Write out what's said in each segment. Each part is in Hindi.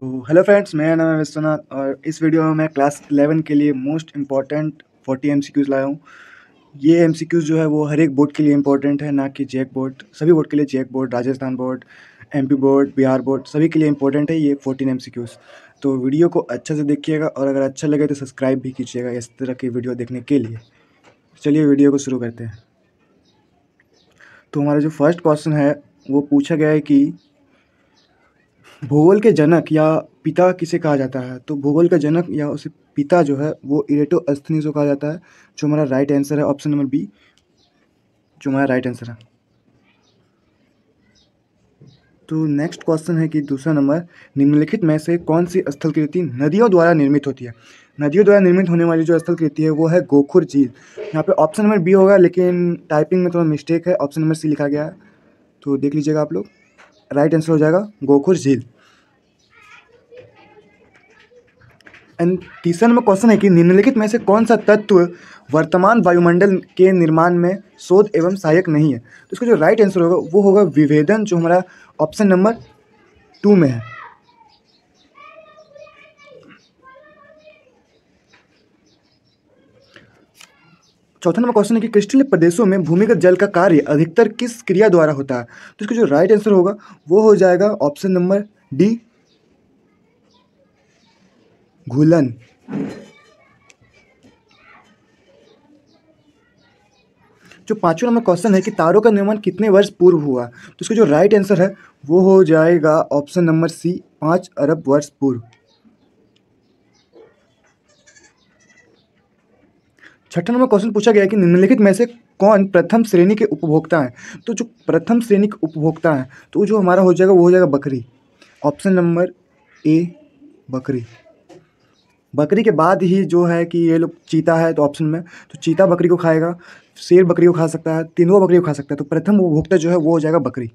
तो हेलो फ्रेंड्स, मेरा नाम है विश्वनाथ और इस वीडियो में मैं क्लास 11 के लिए मोस्ट इम्पॉर्टेंट 40 एमसीक्यूज़ लाया हूँ। ये एमसीक्यूज़ जो है वो हर एक बोर्ड के लिए इम्पोर्टेंट है, ना कि जेक बोर्ड। सभी बोर्ड के लिए, JAC board, Rajasthan board, MP board, Bihar board, सभी के लिए इम्पोर्टेंट है ये 14 एमसीक्यूज़। तो वीडियो को अच्छे से देखिएगा और अगर अच्छा लगे तो सब्सक्राइब भी कीजिएगा इस तरह की वीडियो देखने के लिए। चलिए वीडियो को शुरू करते हैं। तो हमारा जो फर्स्ट क्वेश्चन है वो पूछा गया है कि भूगोल के जनक या पिता किसे कहा जाता है। तो भूगोल का जनक या उसे पिता जो है वो इरेटोस्थनीज को कहा जाता है, जो हमारा राइट आंसर है ऑप्शन नंबर बी, जो हमारा राइट आंसर है। तो नेक्स्ट क्वेश्चन है कि दूसरा नंबर, निम्नलिखित में से कौन सी स्थलकृति नदियों द्वारा निर्मित होती है। नदियों द्वारा निर्मित होने वाली जो स्थलकृति है वो है गोखुर झील। यहाँ पे ऑप्शन नंबर बी होगा, लेकिन टाइपिंग में थोड़ा मिस्टेक है, ऑप्शन नंबर सी लिखा गया है, तो देख लीजिएगा आप लोग। राइट आंसर हो जाएगा गोखुर झील। एंड तीसरा नंबर क्वेश्चन है कि निम्नलिखित में से कौन सा तत्व वर्तमान वायुमंडल के निर्माण में शोध एवं सहायक नहीं है। तो इसका जो राइट आंसर होगा वो होगा विभेदन, जो हमारा ऑप्शन नंबर 2 में है। चौथा नंबर क्वेश्चन है कि क्रिस्टलीय प्रदेशों में भूमिगत जल का कार्य अधिकतर किस क्रिया द्वारा होता है। तो इसका जो राइट आंसर होगा वो हो जाएगा ऑप्शन नंबर डी, घुलन। जो पांचवा नंबर क्वेश्चन है कि तारों का निर्माण कितने वर्ष पूर्व हुआ। तो इसका जो राइट आंसर है वो हो जाएगा ऑप्शन नंबर सी, 5 अरब वर्ष पूर्व। छठा नंबर क्वेश्चन पूछा गया है कि निम्नलिखित में से कौन प्रथम श्रेणी के उपभोक्ता हैं। तो जो प्रथम श्रेणी के उपभोक्ता हैं तो जो हमारा हो जाएगा वो हो जाएगा बकरी। ऑप्शन नंबर ए, बकरी। बकरी के बाद ही जो है कि ये लोग चीता है, तो ऑप्शन में तो चीता बकरी को खाएगा, शेर बकरी को खा सकता है, तेंदुआ बकरी को खा सकता है, तो प्रथम उपभोक्ता जो है वो हो जाएगा बकरी।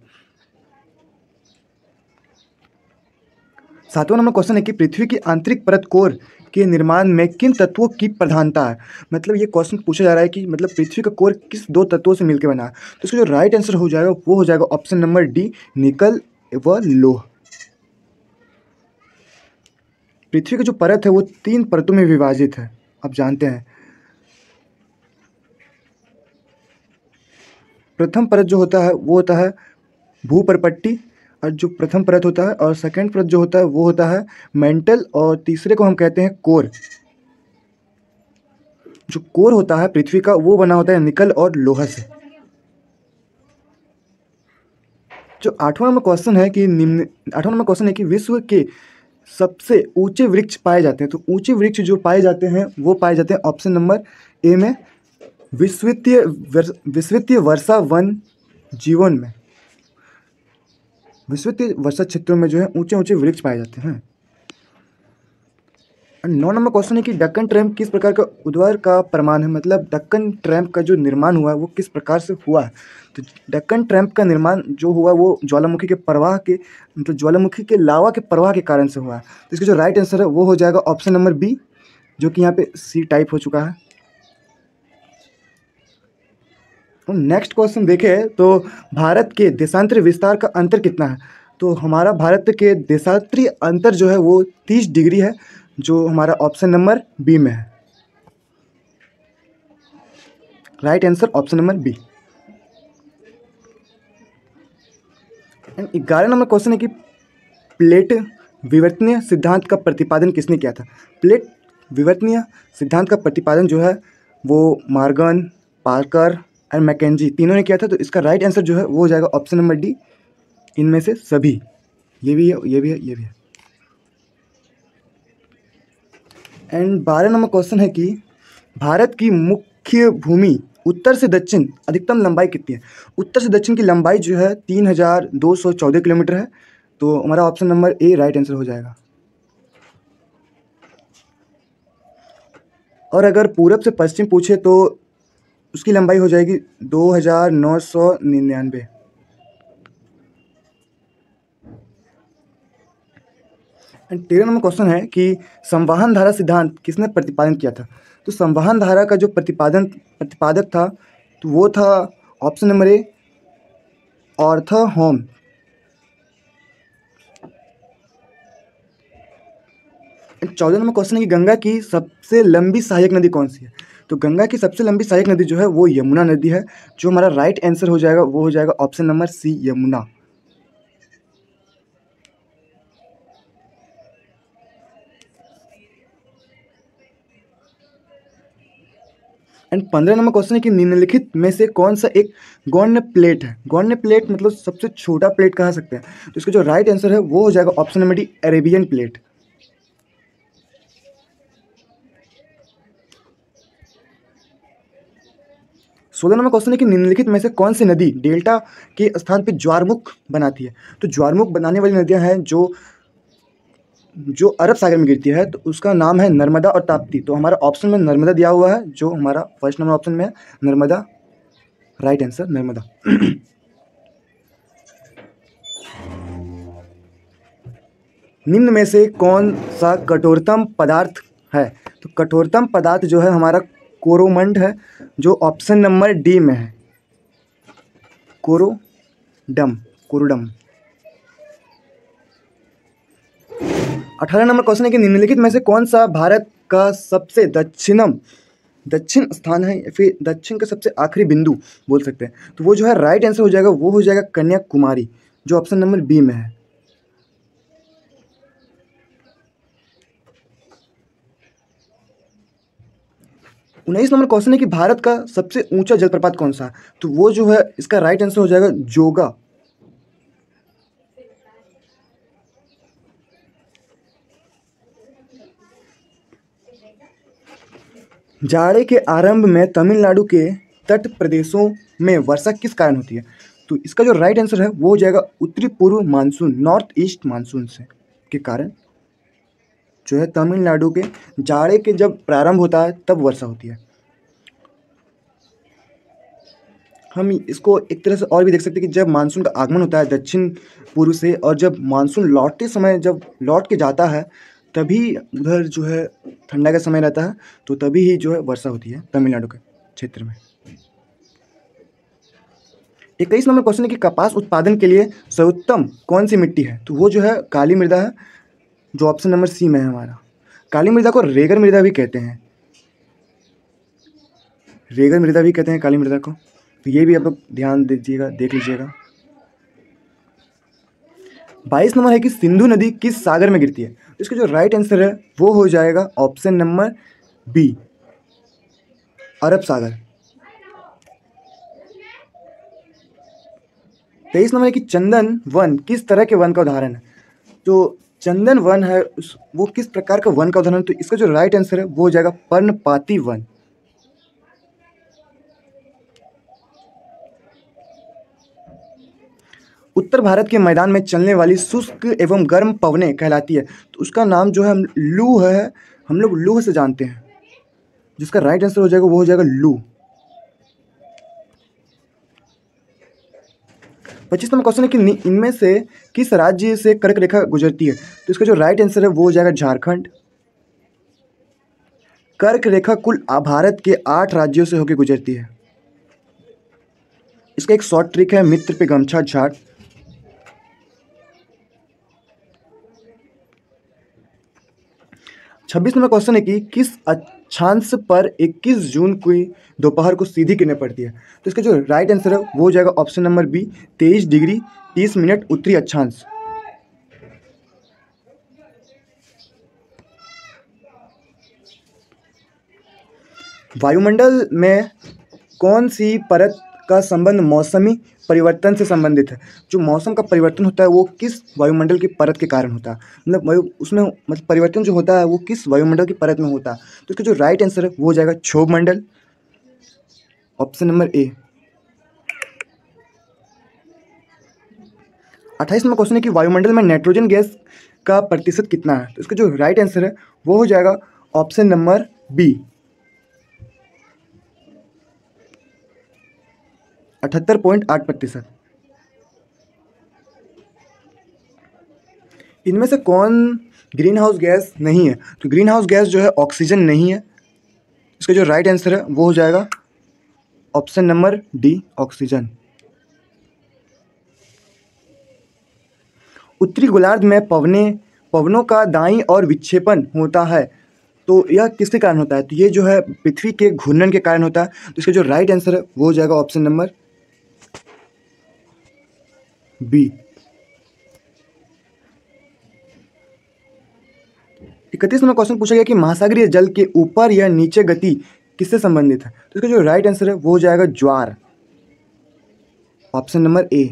सातवां नंबर क्वेश्चन है कि पृथ्वी की आंतरिक परत कोर के निर्माण में किन तत्वों की प्रधानता है। मतलब ये क्वेश्चन पूछा जा रहा है कि मतलब पृथ्वी का कोर किस दो तत्वों से मिलकर बना है। तो इसका जो राइट आंसर हो जाएगा वो हो जाएगा ऑप्शन नंबर डी, निकल व लोह। पृथ्वी की जो परत है वो 3 परतों में विभाजित है, आप जानते हैं। प्रथम परत जो होता है वो होता है भूपर्पट्टी, और जो प्रथम परत होता है, और सेकंड परत जो होता है वो होता है मेंटल, और तीसरे को हम कहते हैं कोर। जो कोर होता है पृथ्वी का वो बना होता है निकल और लोहा से। जो आठवां नंबर क्वेश्चन है कि विश्व के सबसे ऊंचे वृक्ष पाए जाते हैं। तो ऊंचे वृक्ष जो पाए जाते हैं वो पाए जाते हैं ऑप्शन नंबर ए में, विश्ववित्तीय वर्षा वन जीवन में। विश्ववित्तीय वर्षा क्षेत्रों में जो है ऊंचे ऊंचे वृक्ष पाए जाते हैं। 9 नंबर क्वेश्चन है कि दक्कन ट्रैम्प किस प्रकार का उद्वार का प्रमाण है। मतलब दक्कन ट्रैम्प का जो निर्माण हुआ है वो किस प्रकार से हुआ है। तो दक्कन ट्रैम्प का निर्माण जो हुआ वो ज्वालामुखी के प्रवाह के, मतलब ज्वालामुखी के लावा के प्रवाह के कारण से हुआ है। तो इसका जो राइट आंसर है वो हो जाएगा ऑप्शन नंबर बी, जो कि यहाँ पे सी टाइप हो चुका है। तो नेक्स्ट क्वेश्चन देखें तो भारत के देशांतरी विस्तार का अंतर कितना है। तो हमारा भारत के देशांतरी अंतर जो है वो 30 डिग्री है, जो हमारा ऑप्शन नंबर बी में है। Right answer option number b. And 11 number question है कि प्लेट विवर्तनीय सिद्धांत का प्रतिपादन किसने किया था। प्लेट विवर्तनीय सिद्धांत का प्रतिपादन जो है वो मॉर्गन, पार्कर एंड मैकेंजी तीनों ने किया था। तो इसका राइट आंसर जो है वो हो जाएगा ऑप्शन नंबर डी, इनमें से सभी। ये भी है, ये भी है, ये भी है। एंड 12 नंबर क्वेश्चन है कि भारत की मुख्य भूमि उत्तर से दक्षिण अधिकतम लंबाई कितनी है। उत्तर से दक्षिण की लंबाई जो है 3214 किलोमीटर है। तो हमारा ऑप्शन नंबर ए राइट आंसर हो जाएगा। और अगर पूरब से पश्चिम पूछे तो उसकी लंबाई हो जाएगी 2999। एंड 13 नंबर क्वेश्चन है कि संवहन धारा सिद्धांत किसने प्रतिपादन किया था। तो संवहन धारा का जो प्रतिपादक था तो वो था ऑप्शन नंबर ए, आर्थर होम। 14 नंबर क्वेश्चन है कि गंगा की सबसे लंबी सहायक नदी कौन सी है। तो गंगा की सबसे लंबी सहायक नदी जो है वो यमुना नदी है। जो हमारा राइट आंसर हो जाएगा वो हो जाएगा option number c, Yamuna. And 15 number question है कि निम्नलिखित में से कौन सा एक गौण्य प्लेट है। गौण्य प्लेट मतलब सबसे छोटा प्लेट कह सकते हैं। तो इसका जो राइट आंसर है वो हो जाएगा option number D, Arabian plate. 16 number question है कि निम्नलिखित में से कौन सी नदी डेल्टा के स्थान पर ज्वारमुख बनाती है। तो ज्वारमुख बनाने वाली नदियां हैं जो अरब सागर में गिरती है, तो उसका नाम है नर्मदा और ताप्ती। तो हमारा ऑप्शन में नर्मदा दिया हुआ है, जो हमारा फर्स्ट नंबर ऑप्शन में है नर्मदा, राइट आंसर नर्मदा। निम्न में से कौन सा कठोरतम पदार्थ है। तो कठोरतम पदार्थ जो है हमारा कोरोमंड है, जो ऑप्शन नंबर डी में है, कोरोडम। 18 नंबर क्वेश्चन है कि निम्नलिखित में से कौन सा भारत का सबसे दक्षिण स्थान है, या फिर दक्षिण का सबसे आखिरी बिंदु बोल सकते हैं। तो वो जो है राइट आंसर हो जाएगा वो हो जाएगा कन्याकुमारी, जो ऑप्शन नंबर बी में है। 19 नंबर क्वेश्चन है कि भारत का सबसे ऊंचा जलप्रपात कौन सा है। तो वो जो है इसका राइट आंसर हो जाएगा जोगा। जाड़े के आरंभ में तमिलनाडु के तट प्रदेशों में वर्षा किस कारण होती है। तो इसका जो राइट आंसर है वो हो जाएगा उत्तरी पूर्व मानसून, नॉर्थ ईस्ट मानसून से के कारण जो है तमिलनाडु के जाड़े के जब प्रारंभ होता है तब वर्षा होती है। हम इसको एक तरह से और भी देख सकते हैं कि जब मानसून का आगमन होता है दक्षिण पूर्व से, और जब मानसून लौटते समय जब लौट के जाता है तभी उधर जो है ठंडा का समय रहता है, तो तभी ही जो है वर्षा होती है तमिलनाडु के क्षेत्र में। 21 नंबर क्वेश्चन है कि कपास उत्पादन के लिए सर्वोत्तम कौन सी मिट्टी है। तो वो जो है काली मृदा है, जो ऑप्शन नंबर सी में है हमारा। काली मृदा को रेगर मृदा भी कहते हैं, रेगर मृदा भी कहते हैं काली मृदा को। तो ये भी आप लोग ध्यान दीजिएगा, देख लीजिएगा। 22 नंबर है कि सिंधु नदी किस सागर में गिरती है। तो इसका जो राइट आंसर है वो हो जाएगा ऑप्शन नंबर बी, अरब सागर। 23 नंबर है कि चंदन वन किस तरह के वन का उदाहरण है। तो चंदन वन है वो किस प्रकार का वन का उदाहरण है। तो इसका जो राइट आंसर है वो हो जाएगा पर्णपाती वन। उत्तर भारत के मैदान में चलने वाली शुष्क एवं गर्म पवनें कहलाती है। तो उसका नाम जो है हम लोग लू से जानते हैं, जिसका राइट आंसर हो जाएगा वो हो जाएगा लू। 25 नंबर क्वेश्चन है कि इनमें से किस राज्य से कर्क रेखा गुजरती है। तो इसका जो राइट आंसर है वो हो जाएगा झारखंड। कर्क रेखा कुल भारत के 8 राज्यों से होकर गुजरती है। इसका एक शॉर्ट ट्रिक है, मित्र पे गमछा झाड़। 26 नंबर क्वेश्चन है कि किस अक्षांश पर 21 जून को दोपहर को सीधी किरणें पड़ती है। तो इसका जो राइट आंसर है वो हो जाएगा option number b, 23 degree 30 minute उत्तरी अक्षांश। वायुमंडल में कौन सी परत का संबंध मौसमी परिवर्तन से संबंधित है। जो मौसम का परिवर्तन होता है वो किस वायुमंडल की परत के कारण होता है, मतलब परिवर्तन जो होता है वो किस वायुमंडल की परत में होता है। तो इसका जो राइट आंसर है वो हो जाएगा क्षोभ मंडल, option number A. 28 number question है कि वायुमंडल में नाइट्रोजन गैस का प्रतिशत कितना है। तो इसका जो राइट आंसर है वो हो जाएगा ऑप्शन नंबर बी, 78.8%। इनमें से कौन ग्रीन हाउस गैस नहीं है। तो ग्रीन हाउस गैस जो है ऑक्सीजन नहीं है। इसका जो राइट आंसर है वो हो जाएगा ऑप्शन नंबर डी, ऑक्सीजन। उत्तरी गोलार्ध में पवनें पवनों का दाईं ओर विक्षेपण होता है तो यह किसके कारण होता है? तो ये जो है पृथ्वी के घूर्णन के कारण होता है। तो इसका जो राइट आंसर है वो हो जाएगा option number b. 31 number question पूछा गया कि महासागरीय जल के ऊपर या नीचे गति किससे संबंधित है? तो इसका जो राइट आंसर है वो हो जाएगा ज्वार, option number A.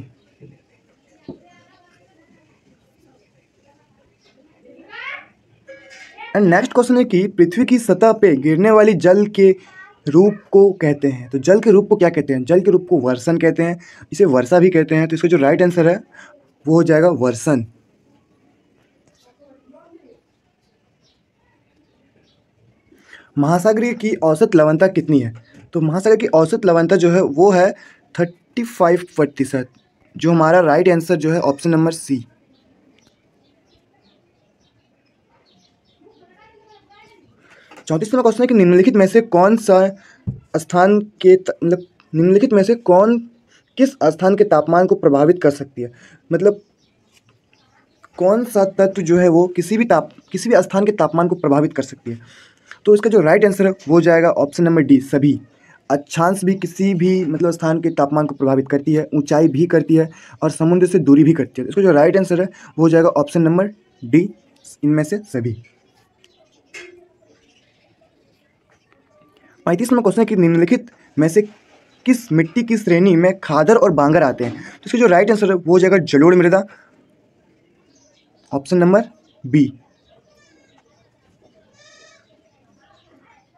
And next question है कि पृथ्वी की सतह पे गिरने वाली जल के रूप को कहते हैं। तो जल के रूप को क्या कहते हैं? जल के रूप को वर्षण कहते हैं, इसे वर्षा भी कहते हैं। तो इसका जो राइट आंसर है वो हो जाएगा वर्षण। महासागरीय की औसत लवणता कितनी है? तो महासागर की औसत लवणता जो है वो है 35%, जो हमारा राइट आंसर जो है ऑप्शन नंबर सी। चौंतीस नंबर क्वेश्चन है कि निम्नलिखित में से कौन सा स्थान के मतलब निम्नलिखित में से कौन किस स्थान के तापमान को प्रभावित कर सकती है? मतलब कौन सा तत्व जो है वो किसी भी स्थान के तापमान को प्रभावित कर सकती है? तो इसका जो राइट आंसर है वो हो जाएगा ऑप्शन नंबर डी, सभी। अक्षांश भी किसी भी मतलब स्थान के तापमान को प्रभावित करती है, ऊंचाई भी करती है और समुद्र से दूरी भी करती है। इसका जो राइट आंसर है वो हो जाएगा ऑप्शन नंबर डी, इनमें से सभी। 35 नंबर क्वेश्चन है कि निम्नलिखित में से किस मिट्टी की श्रेणी में खादर और बांगर आते हैं? तो इसका जो राइट आंसर है वो हो जाएगा जलोढ़ मृदा, ऑप्शन नंबर बी।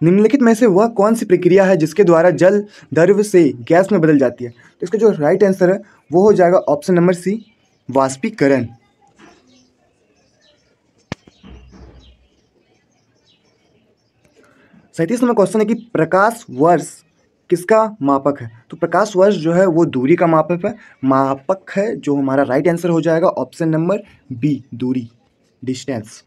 निम्नलिखित में से वह कौन सी प्रक्रिया है जिसके द्वारा जल द्रव से गैस में बदल जाती है? तो इसका जो राइट आंसर है वो हो जाएगा ऑप्शन नंबर सी, वाष्पीकरण। सैंतीस नंबर क्वेश्चन है कि प्रकाश वर्ष किसका मापक है? तो प्रकाश वर्ष जो है वो दूरी का मापक है, जो हमारा राइट आंसर हो जाएगा ऑप्शन नंबर बी, दूरी, डिस्टेंस।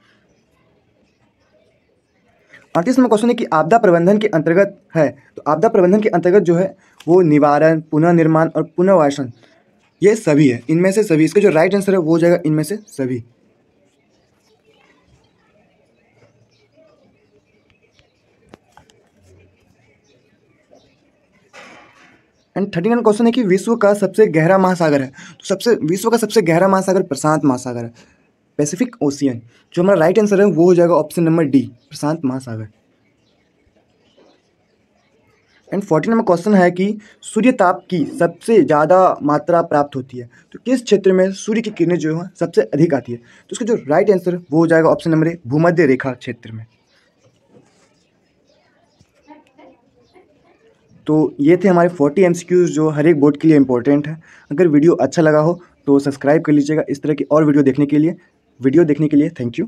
38 नंबर क्वेश्चन है कि आपदा प्रबंधन के अंतर्गत है। तो आपदा प्रबंधन के अंतर्गत जो है वो निवारण, पुनः निर्माण और पुनर्वासन ये सभी है, इनमें से सभी। इसका जो राइट आंसर है वो हो जाएगा इनमें से सभी। एंड 39 क्वेश्चन है कि विश्व का सबसे गहरा महासागर है। तो विश्व का सबसे गहरा महासागर प्रशांत महासागर है, पैसिफिक ओशियन। जो हमारा राइट आंसर है वो हो जाएगा ऑप्शन नंबर डी, प्रशांत महासागर। एंड 40 नंबर क्वेश्चन है कि सूर्य ताप की सबसे ज़्यादा मात्रा प्राप्त होती है। तो किस क्षेत्र में सूर्य की किरणें जो है सबसे अधिक आती है? तो उसका जो राइट आंसर वो हो जाएगा ऑप्शन नंबर ए, भूमध्य रेखा क्षेत्र में। तो ये थे हमारे 40 MCQs जो हर एक बोर्ड के लिए इंपॉर्टेंट है। अगर वीडियो अच्छा लगा हो तो सब्सक्राइब कर लीजिएगा इस तरह की और वीडियो देखने के लिए। Thank you.